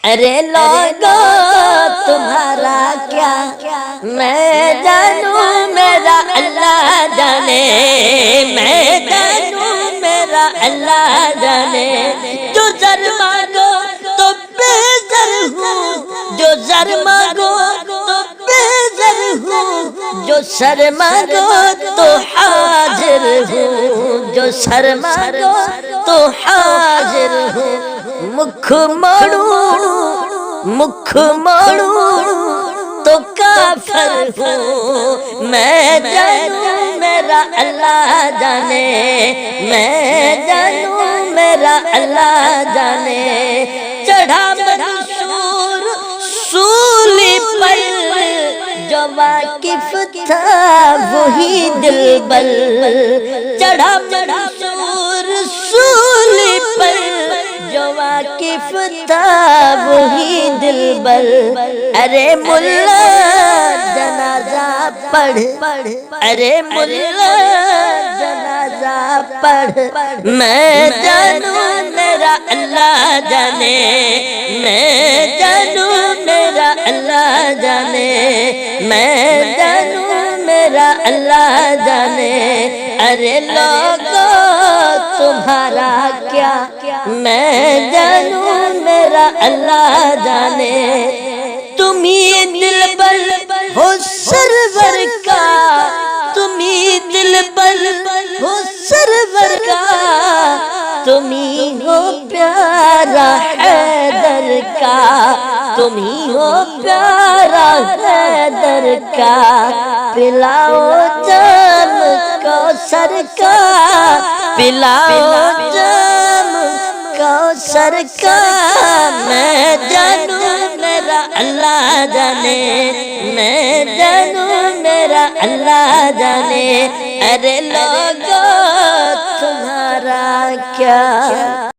ارے لوگو تمہارا کیا میں جانوں میرا اللہ جانے، میں جانوں میرا اللہ جانے، جو زر مانگو تو بے زر ہوں، جو زر مانگو تو بے زر ہوں، جو سر مانگو تو حاضر ہوں، جو سر مانگو تو حاضر ہوں، مکھ موڑوں تو کافر ہوں، میں جانوں میرا اللہ جانے، میں جانوں میرا اللہ جانے، چڑھا منصور سولی پر جو واقف تھا وہی دلبر، چڑھا منصور سولی پر جو واقف تھا وہی دلبر، ارے ملا جنازہ پڑھ، ارے ملا جنازہ پڑھ، میں جانوں میرا اللہ جانے، میں جانوں میرا اللہ جانے، میں جانوں میرا اللہ جانے، ارے لوگو تمہارا کیا میں جانوں میرا اللہ جانے، تم ہی دلبر ہو سرور کا، تم ہی دلبر ہو سرور کا، تم ہی ہو پیارا حیدر کا، تم ہی ہو پیارا حیدر کا، پلاؤ جام کوثر کا، پلاؤ جام کوثر کا، میں جانوں میرا اللہ جانے، میں جانوں میرا اللہ جانے، ارے لوگو تمہارا کیا